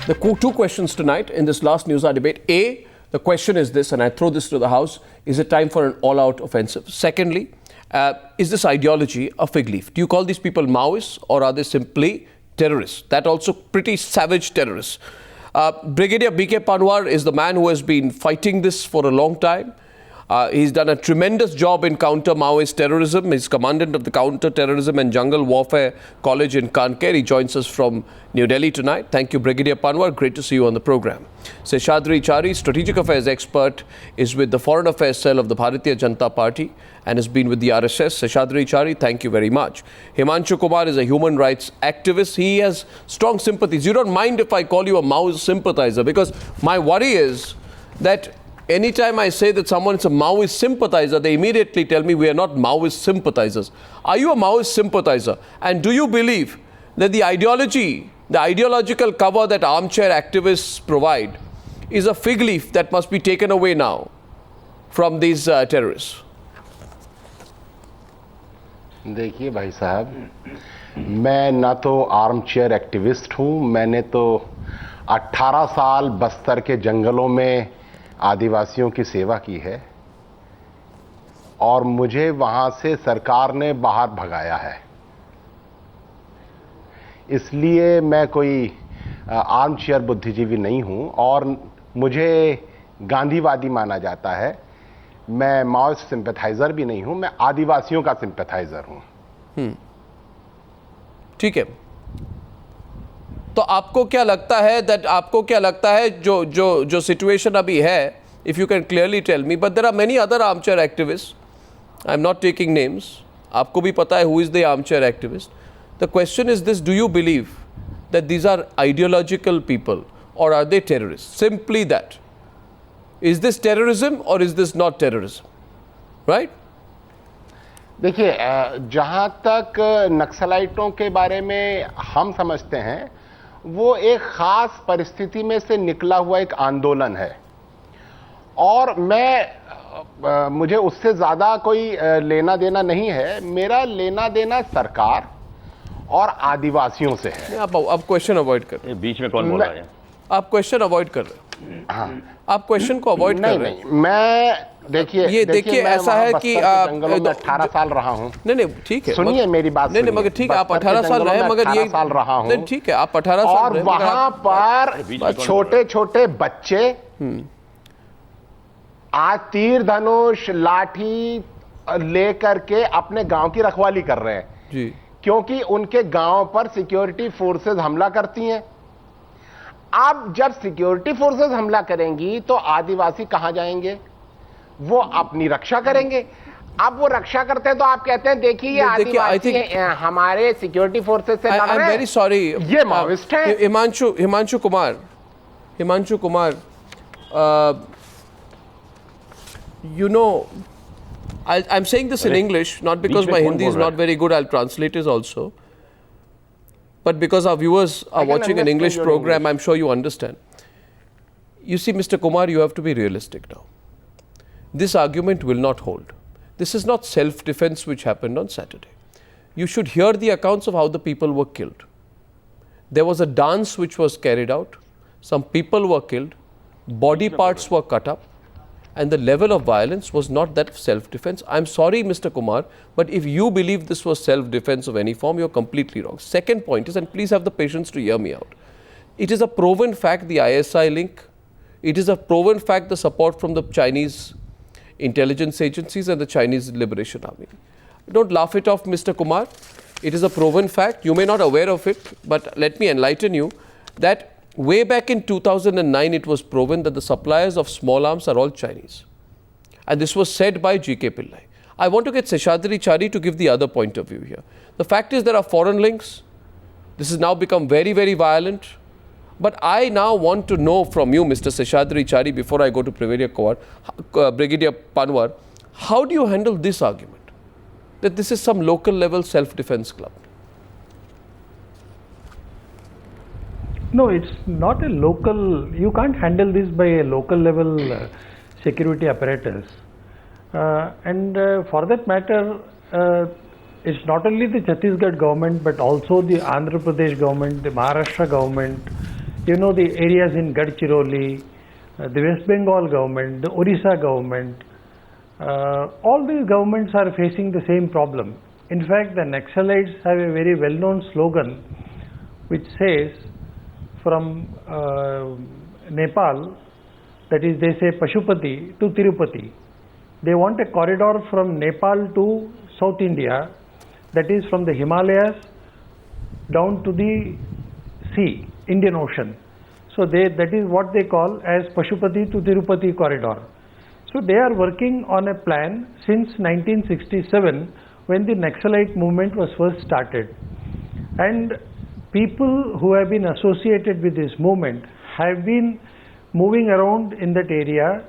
Two questions tonight in this last News Hour debate. A, the question is this, and I throw this to the House: is it time for an all-out offensive? Secondly, is this ideology a fig leaf? Do you call these people Maoists, or are they simply terrorists? That also pretty savage terrorists. Brigadier B.K. Panwar is the man who has been fighting this for a long time. He's done a tremendous job in counter-Maoist terrorism. He's commandant of the Counter-Terrorism and Jungle Warfare College in Kanker. He joins us from New Delhi tonight. Thank you, Brigadier Panwar. Great to see you on the program. Seshadri Chari, strategic affairs expert, is with the Foreign Affairs Cell of the Bharatiya Janata Party and has been with the RSS. Seshadri Chari, thank you very much. Himanshu Kumar is a human rights activist. He has strong sympathies. You don't mind if I call you a Maoist sympathizer, because my worry is that anytime I say that someone is a Maoist sympathizer, they immediately tell me we are not Maoist sympathizers. Are you a Maoist sympathizer? And do you believe that the ideology, the ideological cover that armchair activists provide is a fig leaf that must be taken away now from these terrorists? देखिए भाई साहब, मैं ना तो arm chair activist हूँ. मैंने तो 18 साल बस्तर के जंगलों में आदिवासियों की सेवा की है और मुझे वहां से सरकार ने बाहर भगाया है. इसलिए मैं कोई आर्म चेयर बुद्धिजीवी नहीं हूं और मुझे गांधीवादी माना जाता है. मैं माओइस्ट सिंपैथाइजर भी नहीं हूं, मैं आदिवासियों का सिंपैथाइजर हूं. ठीक है, तो आपको क्या लगता है जो सिचुएशन अभी है, if you can clearly tell me. But there are many other armchair activist. I am not taking names. आपको भी पता है who is the armchair activist. The question is this: do you believe that these are ideological people और are they terrorist? Simply that. Is this terrorism और is this not terrorism? Right. देखिए, जहां तक नक्सलाइटों के बारे में हम समझते हैं, वो एक खास परिस्थिति में से निकला हुआ एक आंदोलन है और मुझे उससे ज्यादा कोई लेना देना नहीं है. मेरा लेना देना सरकार और आदिवासियों से है. आप क्वेश्चन अवॉइड कर रहे हैं. बीच में कौन बोल रहा है? आप क्वेश्चन अवॉइड कर रहे हैं. हाँ, आप क्वेश्चन को अवॉइड कर रहे हैं. मैं देखिए ऐसा है कि आप 18 साल रहा हूं. नहीं ठीक है, सुनिए मेरी बात. नहीं मगर ठीक है, आप 18 साल रहे, मगर ये 18 साल रहा हूं. नहीं ठीक है, आप 18 साल और वहां पर छोटे छोटे बच्चे आज तीर धनुष लाठी लेकर के अपने गांव की रखवाली कर रहे हैं जी, क्योंकि उनके गांव पर सिक्योरिटी फोर्सेस हमला करती हैं. अब जब सिक्योरिटी फोर्सेस हमला करेंगी तो आदिवासी कहां जाएंगे? वो अपनी रक्षा करेंगे. अब वो रक्षा करते हैं तो आप कहते हैं देखिए ये आदिवासी हमारे सिक्योरिटी फोर्सेस से लड़ रहे हैं. आई एम वेरी सॉरी, ये माओइस्ट है. Himanshu Kumar, you know, I'm saying this in English, not because my Hindi is not very good, I'll translate it also, but because our viewers are watching an English program, I'm sure you understand. You see, Mr. Kumar, you have to be realistic now. This argument will not hold. This is not self-defense which happened on Saturday. You should hear the accounts of how the people were killed. There was a dance which was carried out. Some people were killed. Body parts were cut up. And the level of violence was not that of self-defense. I'm sorry, Mr. Kumar, but if you believe this was self-defense of any form, you're completely wrong. Second point is, and please have the patience to hear me out, it is a proven fact, the ISI link, it is a proven fact, the support from the Chinese intelligence agencies and the Chinese Liberation Army. Don't laugh it off, Mr. Kumar. It is a proven fact. You may not be aware of it, but let me enlighten you that way back in 2009, it was proven that the suppliers of small arms are all Chinese. And this was said by G.K. Pillai. I want to get Seshadri Chari to give the other point of view here. The fact is there are foreign links. This has now become very, very violent. But I now want to know from you, Mr. Seshadri Chari, before I go to Brigadier Panwar, how do you handle this argument? That this is some local level self-defense club? No, it's not a local, you can't handle this by a local level security apparatus. For that matter, it's not only the Chhattisgarh government but also the Andhra Pradesh government, the Maharashtra government, You know, the areas in Gadchiroli, the West Bengal government, the Orissa government, all these governments are facing the same problem. In fact, the Naxalites have a very well-known slogan which says, from Nepal, that is, they say Pashupati to Tirupati. They want a corridor from Nepal to South India, that is from the Himalayas down to the sea, Indian Ocean. So that is what they call as Pashupati to Tirupati corridor. So they are working on a plan since 1967, when the Naxalite movement was first started. And people who have been associated with this movement have been moving around in that area,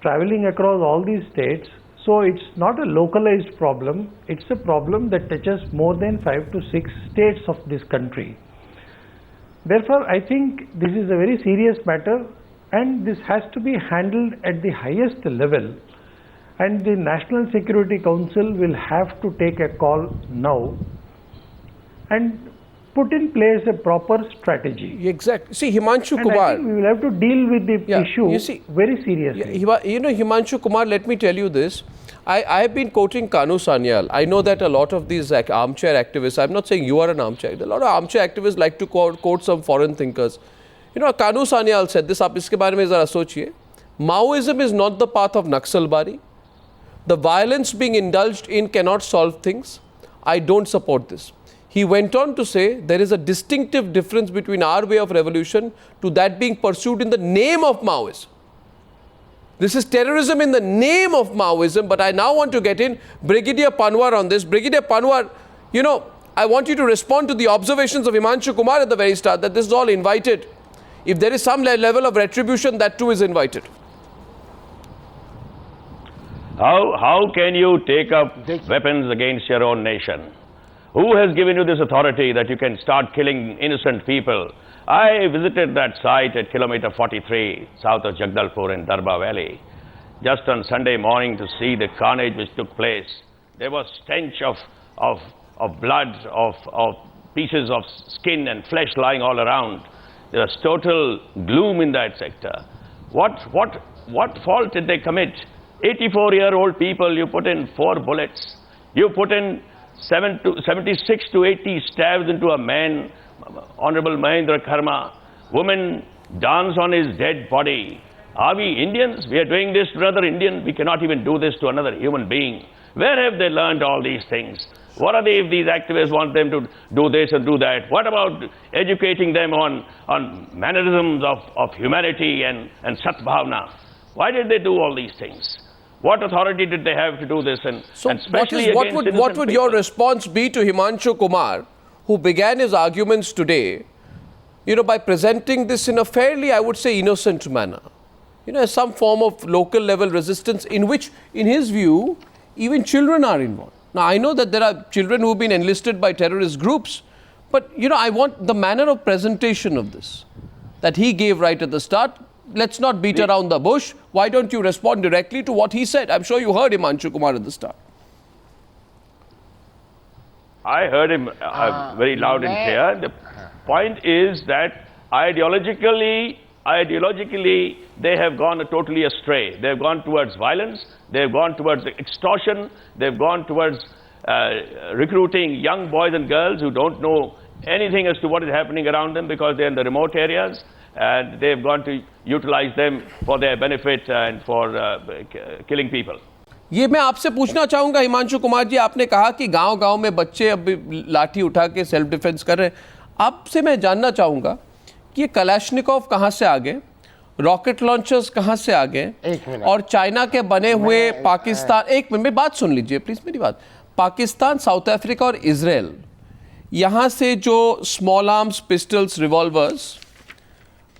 traveling across all these states. So it's not a localized problem, it's a problem that touches more than 5 to 6 states of this country. Therefore, I think this is a very serious matter, and this has to be handled at the highest level, and the National Security Council will have to take a call now and put in place a proper strategy. Exactly. See, Himanshu And Kumar. I think we will have to deal with the issue you see, very seriously. You know, Himanshu Kumar, let me tell you this. I have been quoting Kanu Sanyal. I know that a lot of these armchair activists, I'm not saying you are an armchair, a lot of armchair activists like to quote some foreign thinkers. You know, Kanu Sanyal said this, आप इसके बारे में ज़रा सोचिए. Maoism is not the path of Naxalbari. The violence being indulged in cannot solve things. I don't support this. He went on to say there is a distinctive difference between our way of revolution to that being pursued in the name of Maoism. This is terrorism in the name of Maoism, but I now want to get in Brigadier Panwar on this. Brigadier Panwar, you know, I want you to respond to the observations of Himanshu Kumar at the very start, that this is all invited. If there is some level of retribution, that too is invited. How can you take up weapons against your own nation? Who has given you this authority that you can start killing innocent people? I visited that site at kilometer 43, south of Jagdalpur in Darba Valley, just on Sunday morning to see the carnage which took place. There was stench of blood, of pieces of skin and flesh lying all around. There was total gloom in that sector. What fault did they commit? 84-year-old people, you put in 4 bullets. You put in 76 to 80 stabs into a man, Honorable Mahendra Karma. Women dance on his dead body. Are we Indians? We are doing this to another Indian. We cannot even do this to another human being. Where have they learned all these things? What are they if these activists want them to do this and do that? What about educating them on mannerisms of humanity and Satbhavna? Why did they do all these things? What authority did they have to do this? And especially what would your response be to Himanshu Kumar, who began his arguments today, you know, by presenting this in a fairly, I would say, innocent manner, you know, as some form of local level resistance in which, in his view, even children are involved. Now, I know that there are children who have been enlisted by terrorist groups, but, you know, I want the manner of presentation of this that he gave right at the start. Let's not beat around the bush. Why don't you respond directly to what he said? I'm sure you heard Himanshu Kumar at the start. I heard him very loud and clear. The point is that ideologically, they have gone totally astray. They have gone towards violence. They have gone towards extortion. They have gone towards recruiting young boys and girls who don't know anything as to what is happening around them because they're in the remote areas. And they have gone to utilize them for their benefit and for killing people. ये मैं आपसे पूछना चाहूँगा हिमांशु कुमार जी, आपने कहा कि गांव-गांव में बच्चे अब लाठी उठा के सेल्फ डिफेंस कर रहे हैं. आपसे मैं जानना चाहूँगा कि ये कलाशनिकोव कहाँ से आ गए, रॉकेट लॉन्चर्स कहाँ से आ गए, और चाइना के बने हुए पाकिस्तान, एक मिनट में बात सुन लीजिए प्लीज मेरी बात, पाकिस्तान, साउथ अफ्रीका और इजराइल, यहाँ से जो small arms, pistols, revolvers,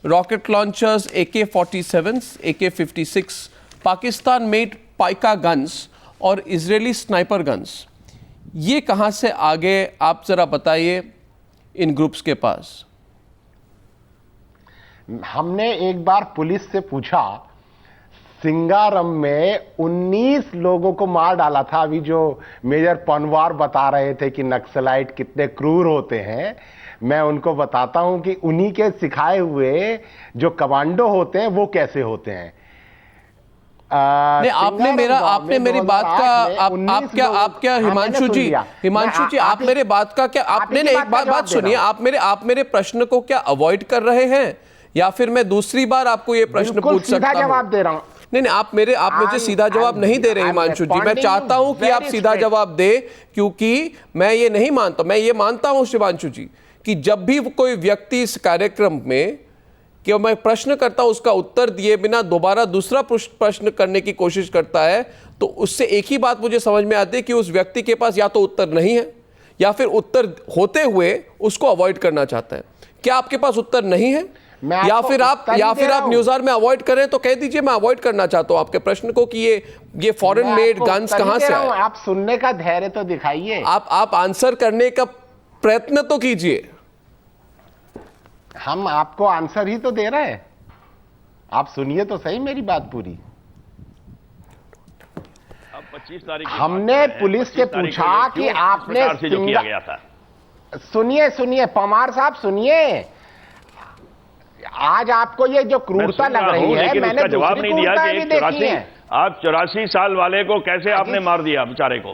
rocket launchers, AK-47s, AK-56, Pakistan made पाइका गन्स और इजरायली स्नाइपर गन्स, ये कहाँ से आ गए, आप जरा बताइए इन ग्रुप्स के पास. हमने एक बार पुलिस से पूछा, सिंगारम में 19 लोगों को मार डाला था. अभी जो मेजर पनवार बता रहे थे कि नक्सलाइट कितने क्रूर होते हैं, मैं उनको बताता हूं कि उन्हीं के सिखाए हुए जो कमांडो होते हैं वो कैसे होते हैं। नहीं, आपने मेरी बात का आप क्या हिमांशु जी आप मेरे बात का क्या आपने एक बात सुनिए, आप मेरे प्रश्न को क्या अवॉइड कर रहे हैं या फिर मैं दूसरी बार आपको ये प्रश्न पूछ सकता हूं? जवाब दे रहा हूं। नहीं, आप मुझे सीधा जवाब नहीं दे रहे हिमांशु जी। मैं चाहता हूं कि आप सीधा जवाब दे, क्योंकि मैं ये नहीं मानता। मैं ये मानता हूं हिमांशु जी कि जब भी कोई व्यक्ति इस कार्यक्रम में कि मैं प्रश्न करता हूं, उसका उत्तर दिए बिना दोबारा दूसरा प्रश्न करने की कोशिश करता है, तो उससे एक ही बात मुझे समझ में आती है कि उस व्यक्ति के पास या तो उत्तर नहीं है या फिर उत्तर होते हुए उसको अवॉइड करना चाहता है। क्या आपके पास उत्तर नहीं है? या फिर आप न्यूज़ आवर में अवॉइड करें तो कह दीजिए मैं अवॉइड करना चाहता हूं आपके प्रश्न को कि ये फॉरेन मेड गन्स कहां से आए। आप सुनने का धैर्य तो दिखाइए। आप आंसर करने का प्रयत्न तो कीजिए। हम आपको आंसर ही तो दे रहे हैं, आप सुनिए तो सही मेरी बात पूरी। अब 25 तारीख हमने पुलिस से पूछा कि आपने जो किया गया था। सुनिए पवार साहब सुनिए, आज आपको ये जो क्रूरता लग रही है, मैंने जवाब नहीं दिया कि आप 84 साल वाले को कैसे आपने मार दिया बेचारे को।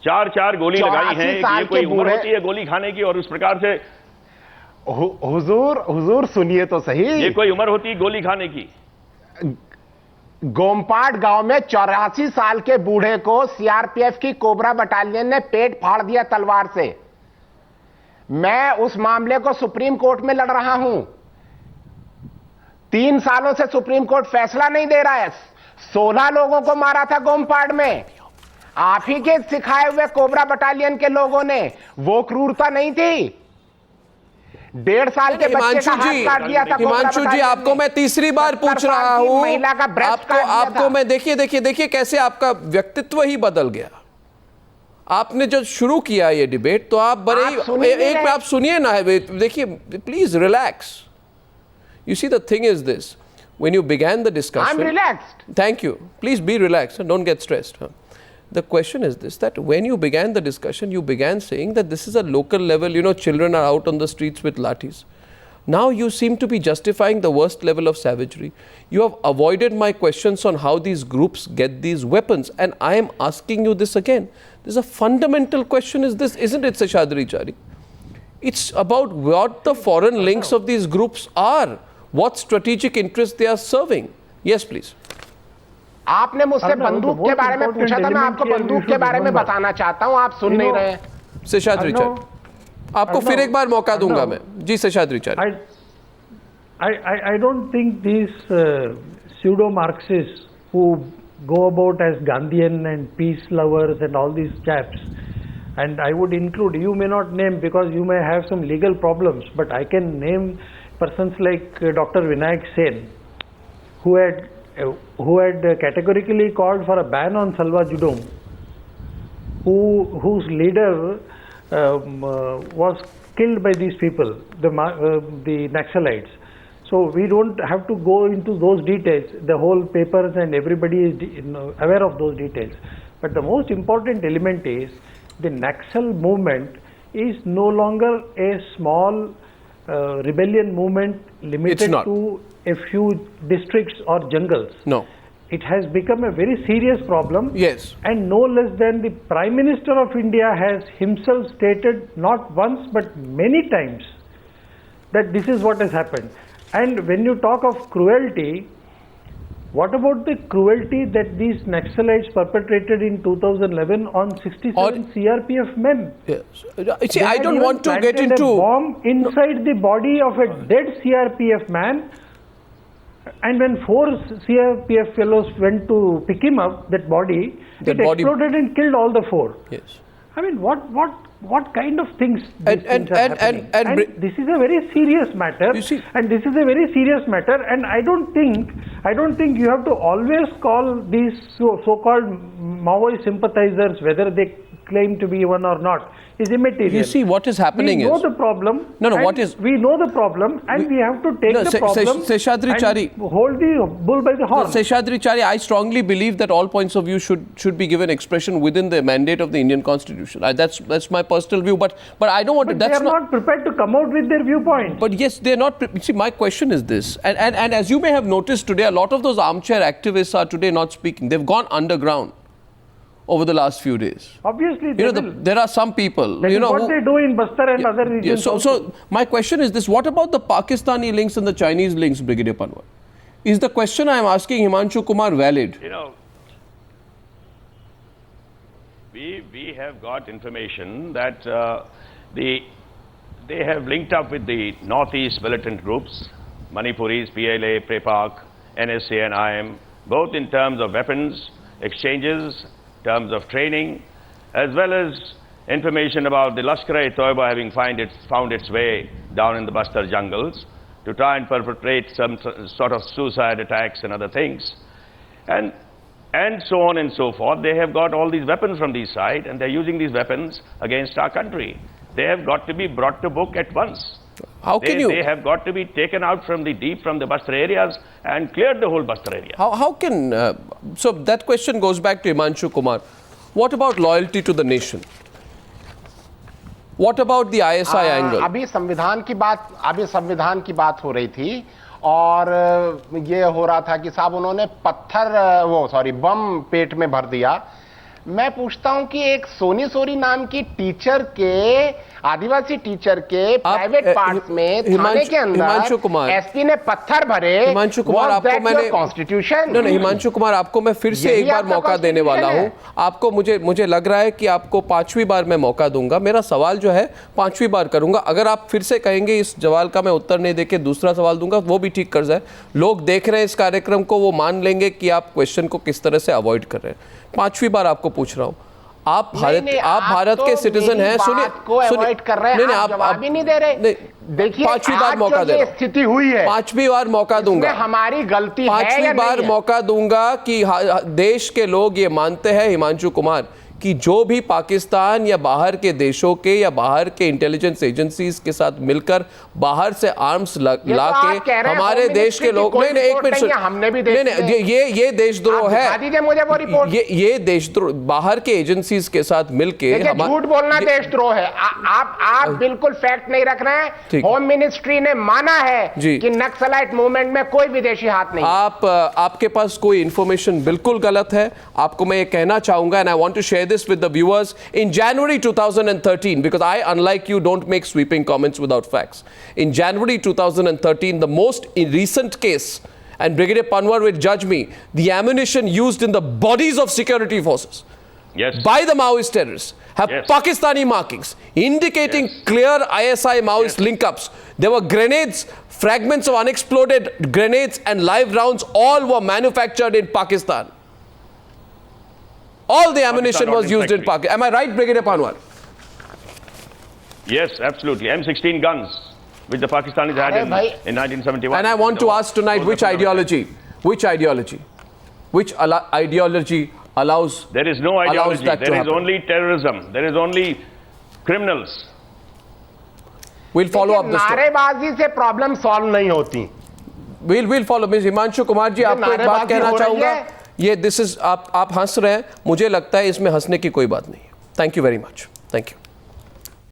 4 गोली लगाई है, ये कोई उम्र होती है गोली खाने की? और उस प्रकार से हुजूर सुनिए तो सही, ये कोई उम्र होती है गोली खाने की? गोमपाट गांव में 84 साल के बूढ़े को सीआरपीएफ की कोबरा बटालियन ने पेट फाड़ दिया तलवार से। मैं उस मामले को सुप्रीम कोर्ट में लड़ रहा हूं। 3 सालों से सुप्रीम कोर्ट फैसला नहीं दे रहा है। 16 लोगों को मारा था गोमपाट में, आप ही के सिखाए हुए कोबरा बटालियन के लोगों ने। वो क्रूरता नहीं थी। 1.5 साल के बच्चे का हाथ काट दिया था। हिमांशु जी, आपको मैं तीसरी बार पूछ रहा हूं, महिला का ब्रेस्ट आपको मैं देखिए कैसे आपका व्यक्तित्व ही बदल गया। आपने जो शुरू किया ये डिबेट, तो आप आप सुनिए ना, देखिए please relax. You see, the thing is this: when you began the discussion, I'm relaxed. Thank you. Please be relaxed and don't get stressed. The question is this: that when you began the discussion, you began saying that this is a local level. Children are out on the streets with lathis. Now you seem to be justifying the worst level of savagery. You have avoided my questions on how these groups get these weapons, and I am asking you this again. There's a fundamental question: is this, isn't it, Seshadri Chari? It's about what the foreign links of these groups are. What strategic interest they are serving? Yes, please. आपने मुझसे बंदूक के बारे में पूछा था, मैं आपको बंदूक के बारे में बताना चाहता हूं, आप सुन नहीं रहे। शेषाद्री चार्य, आपको फिर एक बार मौका दूंगा मैं। जी Seshadri चार्य। I don't think these pseudo Marxists who go about as Gandhian and peace lovers and all these chaps, and I would include, you may not name because you may have some legal problems, but I can name persons like Dr. Vinayak Sen, who had categorically called for a ban on Salwa Judum, whose leader was killed by these people, the Naxalites. So we don't have to go into those details. The whole papers and everybody is aware of those details. But the most important element is the Naxal movement is no longer a small rebellion movement limited to a few districts or jungles. No. It has become a very serious problem. Yes. And no less than the Prime Minister of India has himself stated not once but many times that this is what has happened. And when you talk of cruelty, what about the cruelty that these Naxalites perpetrated in 2011 on 67 CRPF men? Yes. See, I don't want to get into a bomb inside the body of a dead CRPF man, and when 4 CRPF fellows went to pick him up, that body, it exploded and killed all the 4. Yes. I mean, what kind of things these things are happening? And this is a very serious matter. And this is a very serious matter. And I don't think you have to always call these so-called Maoist sympathizers, whether they claim to be one or not is immaterial. You see, what is happening we know is the problem. No, and what is- we know the problem, and we have to take the problem Seshadri and Chari, hold the bull by the horn. Seshadri Chari, I strongly believe that all points of view should be given expression within the mandate of the Indian Constitution. That's my personal view, but I don't want But to. they are not prepared to come out with their viewpoint. But yes, they're not. See, my question is this, and as you may have noticed today, a lot of those armchair activists are today not speaking. They've gone underground over the last few days. Obviously, they will. There are some people, That is what they do in Bastar and other regions. So my question is this: what about the Pakistani links and the Chinese links, Brigadier Panwar? Is the question I am asking Himanshu Kumar valid? You know, we have got information that they have linked up with the Northeast militant groups, Manipuris, PLA, PREPAK, NSA and IM, both in terms of weapons exchanges, terms of training, as well as information about the Lashkar-e-Toiba having found its way down in the Bastar jungles to try and perpetrate some sort of suicide attacks and other things. And so on and so forth. They have got all these weapons from these sides, and they're using these weapons against our country. They have got to be brought to book at once. How can you? They have got to be taken out from the deep, from the Bastar areas, and cleared the whole Bastar area. How can? So that question goes back to Himanshu Kumar. What about loyalty to the nation? What about the ISI angle? अभी संविधान की बात हो रही थी और ये हो रहा था कि साहब उन्होंने बम पेट में भर दिया। मैं पूछता हूं कि एक सोनी सोरी नाम की टीचर के आदिवासी टीचर के प्राइवेट पार्ट्स में थाने के अंदर एसपी ने पत्थर भरे। हिमांशु कुमार, आपको मैंने कॉन्स्टिट्यूशन हिमांशु कुमार, आपको मैं फिर से एक बार मौका देने वाला हूं। आपको मुझे लग रहा है कि आपको 5वीं बार मैं मौका दूंगा। मेरा सवाल जो है 5वीं बार करूंगा। अगर आप फिर से कहेंगे इस सवाल का मैं उत्तर नहीं देके दूसरा सवाल दूंगा, वो भी ठीक कर जाए। लोग देख रहे हैं इस कार्यक्रम को, वो मान लेंगे कि आप क्वेश्चन को किस तरह से अवॉइड कर रहे हैं। 5वीं बार आपको पूछ रहा हूं। आप भारत के सिटीजन हैं। सुनिए, आप जवाब ही नहीं दे रहे। देखिए, 5वीं बार मौका दे, स्थिति हुई है, 5वीं बार मौका दूंगा। हमारी गलती है, 5वीं बार मौका दूंगा कि देश के लोग ये मानते हैं हिमांशु कुमार कि जो भी पाकिस्तान या बाहर के देशों के या बाहर के इंटेलिजेंस एजेंसीज के साथ मिलकर बाहर से आर्म्स ला के हमारे देश के लोग नहीं एक मिनट हमने भी नहीं ये देशद्रोह है। मुझे वो रिपोर्ट ये देशद्रोह बाहर के एजेंसीज के साथ मिलकर झूठ बोलना देशद्रोह है। आप बिल्कुल फैक्ट नहीं रख रहे हैं। होम मिनिस्ट्री ने माना है कि नक्सलाइट मूवमेंट में कोई विदेशी हाथ नहीं। आपके पास कोई इंफॉर्मेशन बिल्कुल गलत है। आपको मैं ये कहना चाहूंगा and I want to share this with the viewers. In January 2013, because I, unlike you, don't make sweeping comments without facts. In January 2013, the most recent case, and Brigadier Panwar will judge me, the ammunition used in the bodies of security forces by the Maoist terrorists have Pakistani markings, indicating clear ISI Maoist link-ups. There were grenades, fragments of unexploded grenades and live rounds, all were manufactured in Pakistan. All the ammunition was used in Pakistan. Am I right, Brigadier Panwar? Yes, absolutely. M16 guns, which the Pakistanis had in 1971. And I want to ask tonight, which ideology allows? There is no ideology. There is only terrorism. There is only criminals. We'll follow up this. नारेबाजी से problem solve नहीं होती। We'll follow. Ms. Himanshu Kumar ji, आपको एक बात कहना चाहूंगा। ये दिस इज आप हंस रहे हैं, मुझे लगता है इसमें हंसने की कोई बात नहीं है। Thank you very much. Thank you.